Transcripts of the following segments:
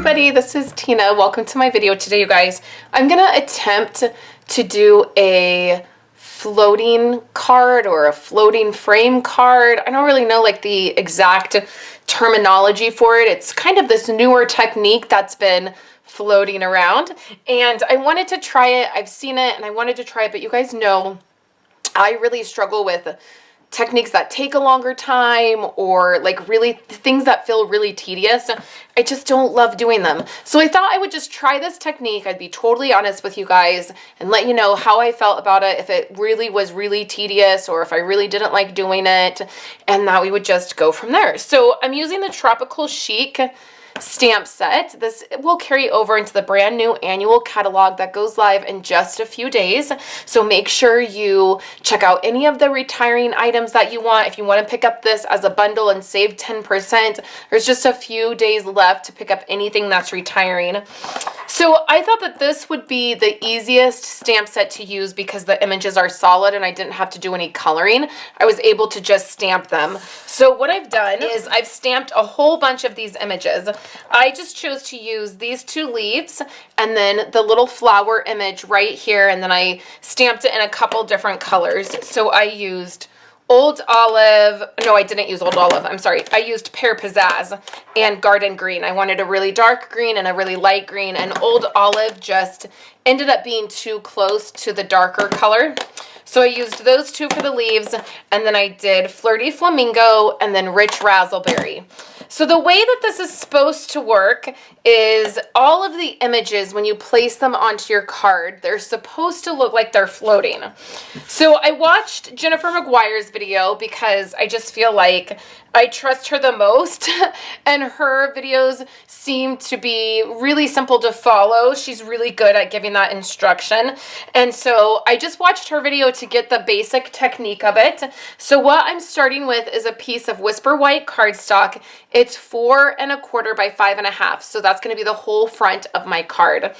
everybody, this is Tina. Welcome to my video today, you guys. I'm gonna attempt to do a floating card or a floating frame card. I don't really know like the exact terminology for it. It's kind of this newer technique that's been floating around, and I wanted to try it. I've seen it and I wanted to try it, but you guys know I really struggle with techniques that take a longer time, or like really things that feel really tedious. I just don't love doing them. So I thought I would just try this technique. I'd be totally honest with you guys and let you know how I felt about it, if it really was really tedious or if I really didn't like doing it, and that we would just go from there. So I'm using the Tropical Chic Stamp Set. This will carry over into the brand new annual catalog that goes live in just a few days. So make sure you check out any of the retiring items that you want. If you want to pick up this as a bundle and save 10%, there's just a few days left to pick up anything that's retiring. So I thought that this would be the easiest stamp set to use because the images are solid and I didn't have to do any coloring. I was able to just stamp them. So what I've done is I've stamped a whole bunch of these images. I just chose to use these two leaves and then the little flower image right here, and then I stamped it in a couple different colors. So I used Old Olive, no, I didn't use Old Olive, I'm sorry. I used Pear Pizzazz and Garden Green. I wanted a really dark green and a really light green, and Old Olive just ended up being too close to the darker color. So I used those two for the leaves, and then I did Flirty Flamingo and then Rich Razzleberry. So the way that this is supposed to work is all of the images, when you place them onto your card, they're supposed to look like they're floating. So I watched Jennifer McGuire's video because I just feel like I trust her the most, and her videos seem to be really simple to follow. She's really good at giving that instruction. And so I just watched her video to get the basic technique of it. So what I'm starting with is a piece of Whisper White cardstock. It's 4 1/4 by 5 1/2. So that's going to be the whole front of my card.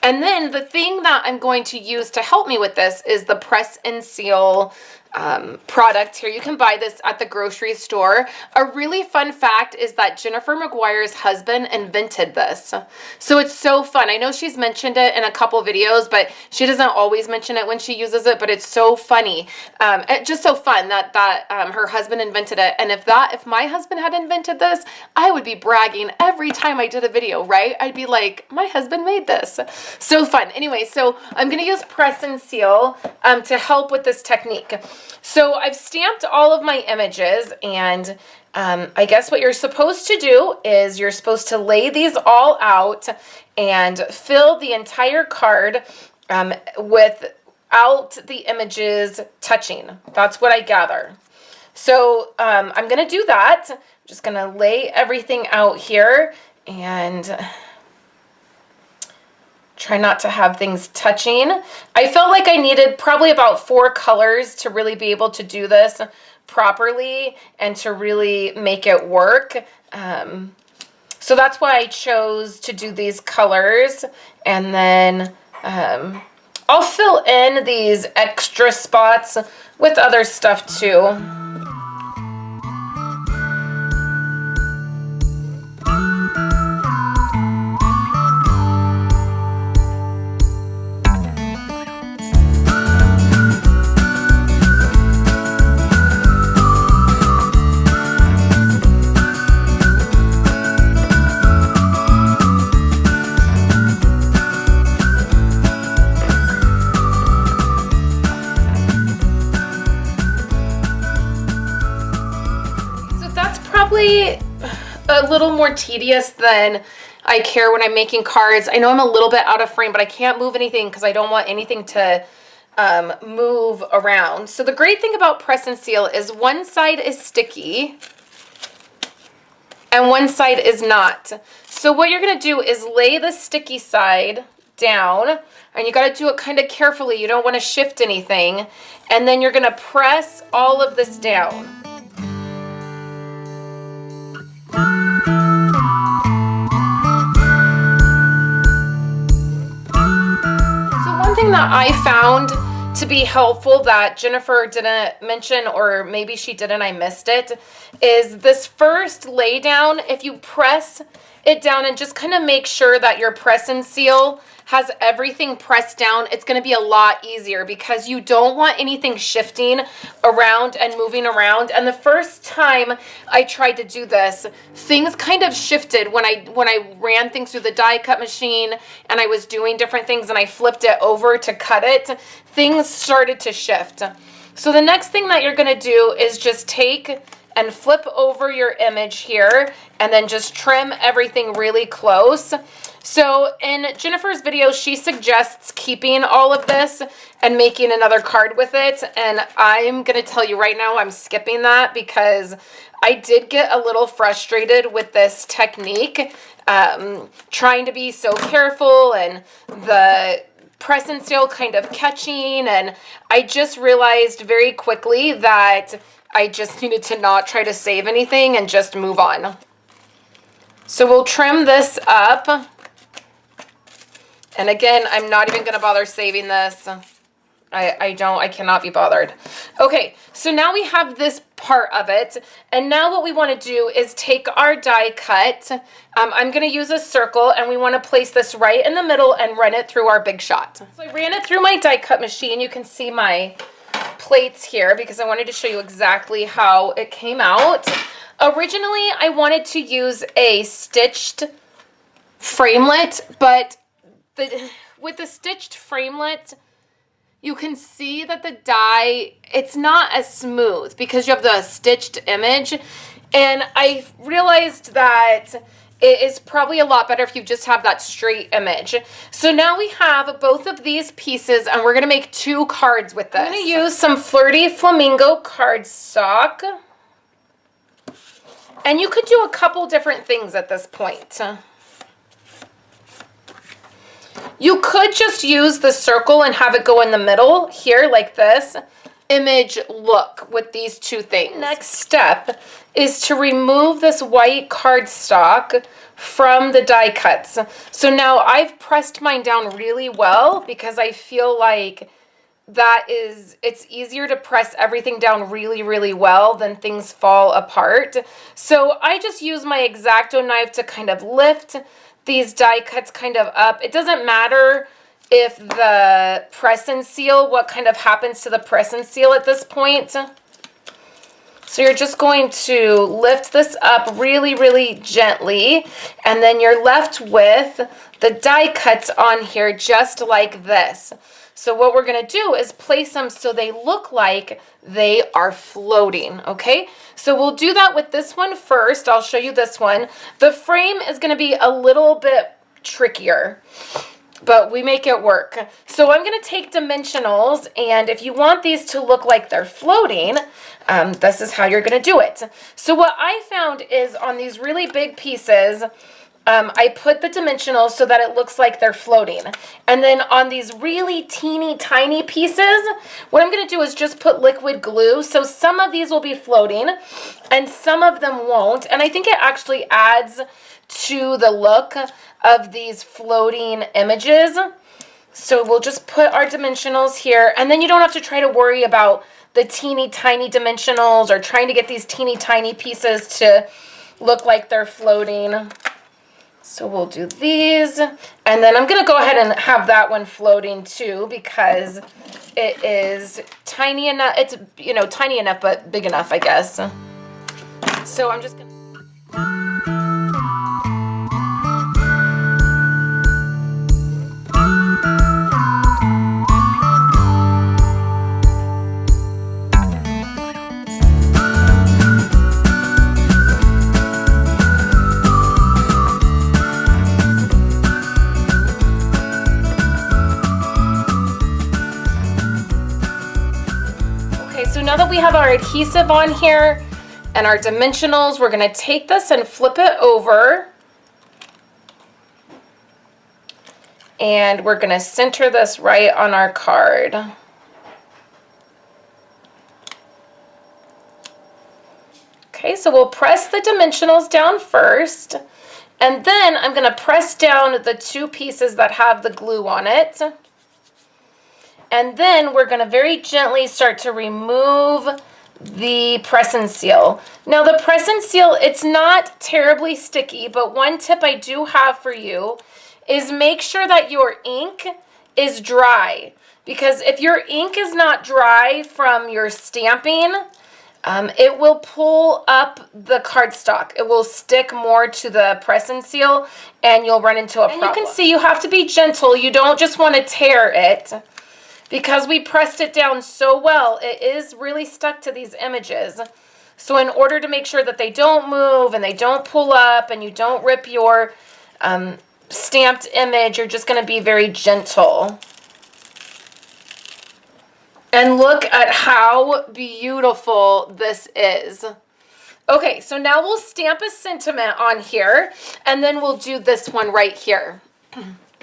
And then the thing that I'm going to use to help me with this is the Press and Seal product here. You can buy this at the grocery store. A really fun fact is that Jennifer McGuire's husband invented this. So it's so fun. I know she's mentioned it in a couple videos, but she doesn't always mention it when she uses it, but it's so funny. It's just so fun that her husband invented it. And if my husband had invented this, I would be bragging every time I did a video, right? I'd be like, my husband made this. So fun. Anyway, so I'm going to use Press and Seal to help with this technique. So I've stamped all of my images, and I guess what you're supposed to do is you're supposed to lay these all out and fill the entire card without the images touching. That's what I gather. So I'm going to do that. I'm just going to lay everything out here and try not to have things touching. I felt like I needed probably about 4 colors to really be able to do this properly and to really make it work. So that's why I chose to do these colors. And then I'll fill in these extra spots with other stuff too. A little more tedious than I care when I'm making cards. I know I'm a little bit out of frame, but I can't move anything because I don't want anything to move around. So the great thing about Press and Seal is one side is sticky and one side is not. So what you're going to do is lay the sticky side down, and you got to do it kind of carefully. You don't want to shift anything. And then you're going to press all of this down. Thing that I found to be helpful that Jennifer didn't mention, or maybe she did and I missed it, is this first lay down. If you press it down and just kind of make sure that your press and seal has everything pressed down, it's going to be a lot easier because you don't want anything shifting around and moving around. And the first time I tried to do this, things kind of shifted when I ran things through the die cut machine and I was doing different things and I flipped it over to cut it. Things started to shift. So the next thing that you're going to do is just take and flip over your image here and then just trim everything really close. So in Jennifer's video, she suggests keeping all of this and making another card with it. And I'm going to tell you right now, I'm skipping that because I did get a little frustrated with this technique, trying to be so careful and the press and seal kind of catching. And I just realized very quickly that I just needed to not try to save anything and just move on. So we'll trim this up. And again, I'm not even going to bother saving this. I cannot be bothered. Okay, so now we have this part of it. And now what we want to do is take our die cut. I'm going to use a circle and we want to place this right in the middle and run it through our big shot. So I ran it through my die cut machine. You can see my plates here because I wanted to show you exactly how it came out. Originally, I wanted to use a stitched framelit, but with the stitched framelit, you can see that the die, it's not as smooth because you have the stitched image. And I realized that it is probably a lot better if you just have that straight image. So now we have both of these pieces and we're going to make 2 cards with this. I'm going to use some Flirty Flamingo cardstock. And you could do a couple different things at this point. You could just use the circle and have it go in the middle here like this. Image look with these 2 things. Next step is to remove this white cardstock from the die cuts. So now I've pressed mine down really well because I feel like it's easier to press everything down really, really well than things fall apart. So I just use my X-Acto knife to kind of lift these die cuts kind of up. It doesn't matter if the press and seal, what kind of happens to the press and seal at this point. So you're just going to lift this up really, really gently, and then you're left with the die cuts on here just like this. So what we're going to do is place them so they look like they are floating, okay? So we'll do that with this one first. I'll show you this one. The frame is going to be a little bit trickier, but we make it work. So I'm going to take dimensionals, and if you want these to look like they're floating, this is how you're going to do it. So what I found is on these really big pieces, I put the dimensionals so that it looks like they're floating. And then on these really teeny tiny pieces, what I'm going to do is just put liquid glue. So some of these will be floating and some of them won't. And I think it actually adds to the look of these floating images. So we'll just put our dimensionals here, and then you don't have to try to worry about the teeny tiny dimensionals or trying to get these teeny tiny pieces to look like they're floating. So we'll do these, and then I'm going to go ahead and have that one floating too because it is tiny enough. It's, you know, tiny enough but big enough, I guess. So I'm just going to... So now that we have our adhesive on here and our dimensionals, we're going to take this and flip it over. And we're going to center this right on our card. Okay, so we'll press the dimensionals down first. And then I'm going to press down the 2 pieces that have the glue on it. And then we're going to very gently start to remove the press and seal. Now the press and seal, it's not terribly sticky, but one tip I do have for you is make sure that your ink is dry. Because if your ink is not dry from your stamping, it will pull up the cardstock. It will stick more to the press and seal, and you'll run into a problem. And you can see you have to be gentle. You don't just want to tear it. Because we pressed it down so well, it is really stuck to these images. So in order to make sure that they don't move and they don't pull up and you don't rip your stamped image, you're just going to be very gentle. And look at how beautiful this is. Okay, so now we'll stamp a sentiment on here, and then we'll do this one right here.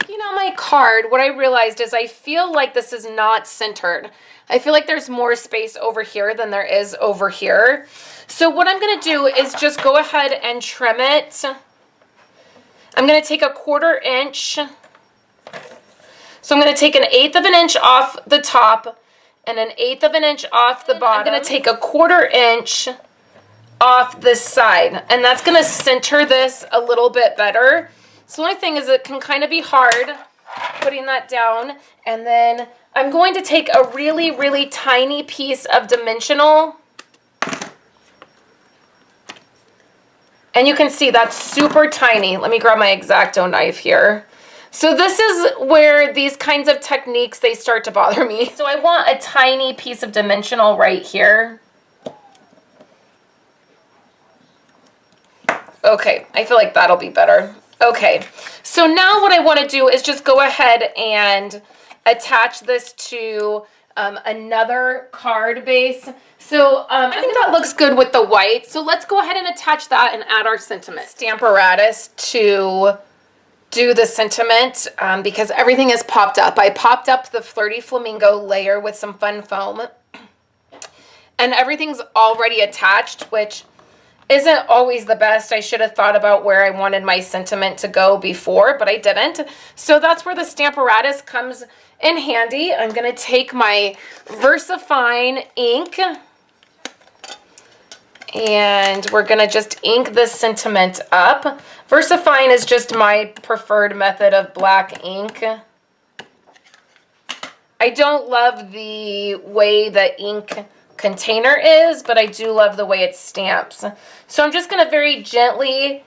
You know, my card, what I realized is I feel like this is not centered. I feel like there's more space over here than there is over here. So what I'm going to do is just go ahead and trim it. I'm going to take 1/4 inch. So I'm going to take 1/8 of an inch off the top and 1/8 of an inch off the bottom. I'm going to take 1/4 inch off this side, and that's going to center this a little bit better. So the only thing is it can kind of be hard putting that down. And then I'm going to take a really, really tiny piece of dimensional. And you can see that's super tiny. Let me grab my X-Acto knife here. So this is where these kinds of techniques, they start to bother me. So I want a tiny piece of dimensional right here. Okay, I feel like that'll be better. Okay, so now what I want to do is just go ahead and attach this to another card base. So I think that looks good with the white. So let's go ahead and attach that and add our sentiment. Stamparatus to do the sentiment because everything is popped up. I popped up the Flirty Flamingo layer with some fun foam. And everything's already attached, which isn't always the best. I should have thought about where I wanted my sentiment to go before, but I didn't. So that's where the Stamparatus comes in handy. I'm going to take my VersaFine ink and we're going to just ink this sentiment up. VersaFine is just my preferred method of black ink. I don't love the way the ink container is, but I do love the way it stamps. So I'm just going to very gently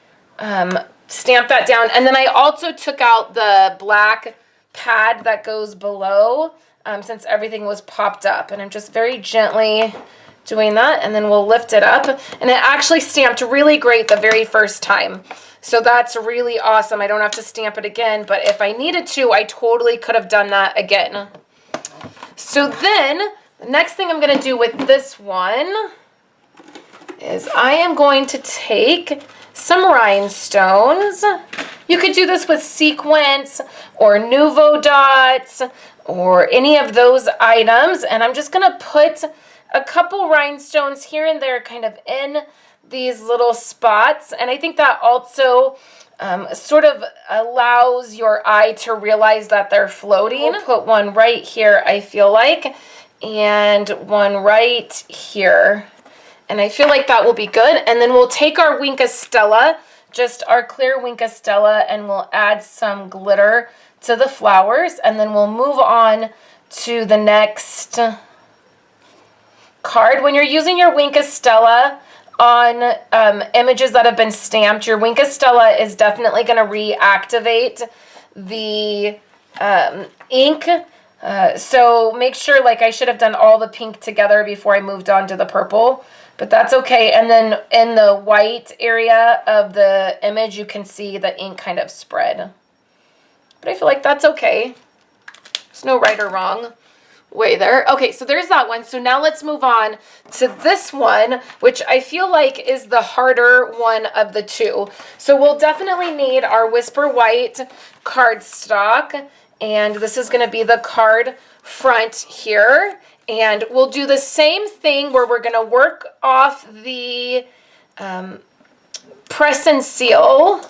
stamp that down. And then I also took out the black pad that goes below since everything was popped up. And I'm just very gently doing that. And then we'll lift it up. And it actually stamped really great the very first time. So that's really awesome. I don't have to stamp it again. But if I needed to, I totally could have done that again. So then the next thing I'm going to do with this one is I am going to take some rhinestones. You could do this with sequins or Nuvo dots or any of those items. And I'm just going to put a couple rhinestones here and there kind of in these little spots. And I think that also sort of allows your eye to realize that they're floating. We'll put one right here, I feel like, and one right here. And I feel like that will be good. And then we'll take our Wink of Stella, just our clear Wink of Stella, and we'll add some glitter to the flowers. And then we'll move on to the next card. When you're using your Wink of Stella on images that have been stamped, your Wink of Stella is definitely going to reactivate the ink. So make sure, like, I should have done all the pink together before I moved on to the purple, but that's okay. And then in the white area of the image, you can see the ink kind of spread. But I feel like that's okay. There's no right or wrong way there. Okay, so there's that one. So now let's move on to this one, which I feel like is the harder one of the two. So we'll definitely need our Whisper White cardstock. And this is going to be the card front here. And we'll do the same thing where we're going to work off the press and seal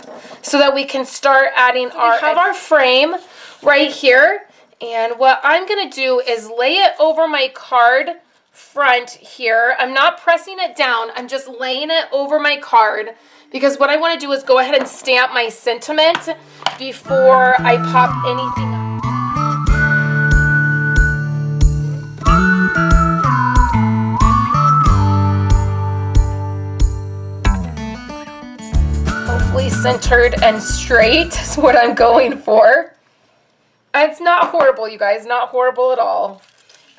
so that we can start adding our frame right here. And what I'm going to do is lay it over my card front here. I'm not pressing it down. I'm just laying it over my card because what I want to do is go ahead and stamp my sentiment before I pop anything up. Hopefully centered and straight is what I'm going for. It's not horrible, you guys, not horrible at all.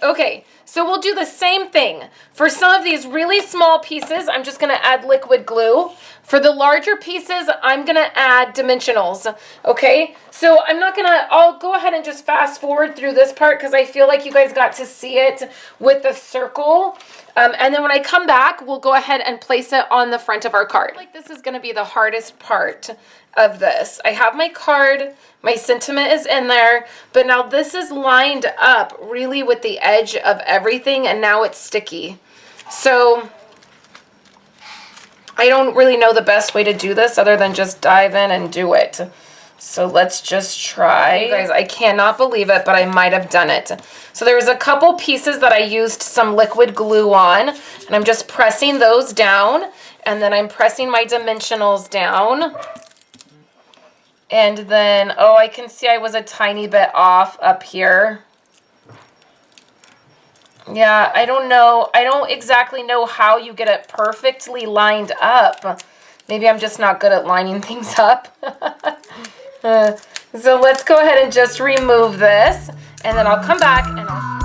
Okay, so we'll do the same thing. For some of these really small pieces, I'm just gonna add liquid glue. For the larger pieces, I'm gonna add dimensionals, okay? So I'll go ahead and just fast forward through this part because I feel like you guys got to see it with the circle. And then when I come back, we'll go ahead and place it on the front of our card. Like this is gonna be the hardest part of this. I have my card, my sentiment is in there, but now this is lined up really with the edge of everything and now it's sticky. So I don't really know the best way to do this other than just dive in and do it. So let's just try. You guys, I cannot believe it, but I might have done it. So there was a couple pieces that I used some liquid glue on, and I'm just pressing those down, and then I'm pressing my dimensionals down. And then, oh, I can see I was a tiny bit off up here. Yeah, I don't know. I don't exactly know how you get it perfectly lined up. Maybe I'm just not good at lining things up. So let's go ahead and just remove this, and then I'll come back and I'll...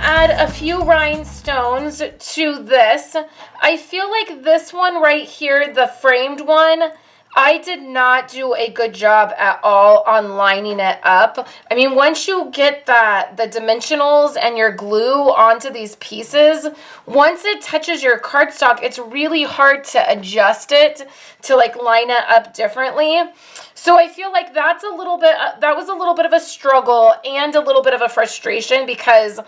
add a few rhinestones to this. I feel like this one right here, the framed one, I did not do a good job at all on lining it up. I mean, once you get the dimensionals and your glue onto these pieces, once it touches your cardstock, it's really hard to adjust it to like line it up differently. So I feel like that was a little bit of a struggle and a little bit of a frustration because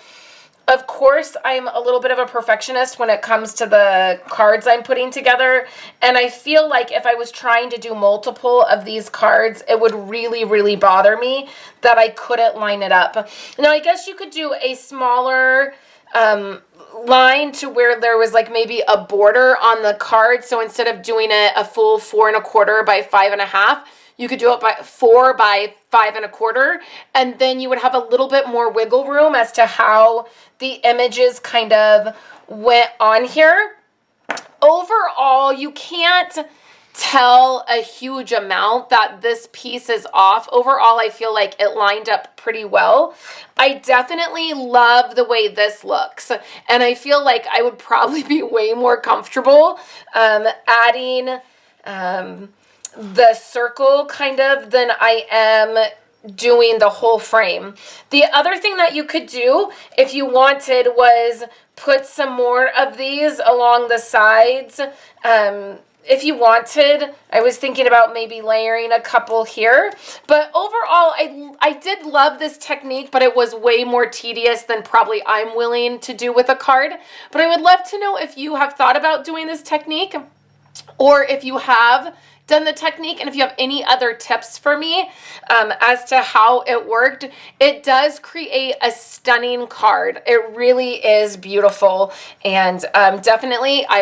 of course, I'm a little bit of a perfectionist when it comes to the cards I'm putting together, and I feel like if I was trying to do multiple of these cards, it would really, really bother me that I couldn't line it up. Now, I guess you could do a smaller line to where there was like maybe a border on the card, so instead of doing it a full 4 1/4 by 5 1/2, you could do it by 4 by 5 1/4, and then you would have a little bit more wiggle room as to how the images kind of went on here. Overall, you can't tell a huge amount that this piece is off. Overall, I feel like it lined up pretty well. I definitely love the way this looks, and I feel like I would probably be way more comfortable adding the circle kind of than I am doing the whole frame. The other thing that you could do if you wanted was put some more of these along the sides. If you wanted, I was thinking about maybe layering a couple here, but overall I did love this technique, but it was way more tedious than probably I'm willing to do with a card. But I would love to know if you have thought about doing this technique, or if you have done the technique, and if you have any other tips for me as to how it worked. It does create a stunning card. It really is beautiful, and I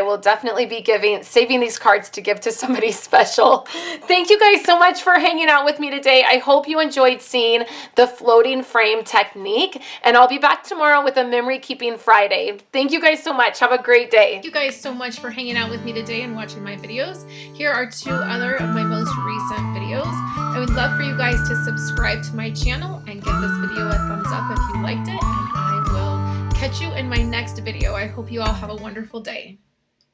will definitely be saving these cards to give to somebody special. Thank you guys so much for hanging out with me today. I hope you enjoyed seeing the floating frame technique, and I'll be back tomorrow with a Memory Keeping Friday. Thank you guys so much. Have a great day. Thank you guys so much for hanging out with me today and watching my videos. Here are 2 other of my most recent videos. I would love for you guys to subscribe to my channel and give this video a thumbs up if you liked it, and I will catch you in my next video. I hope you all have a wonderful day.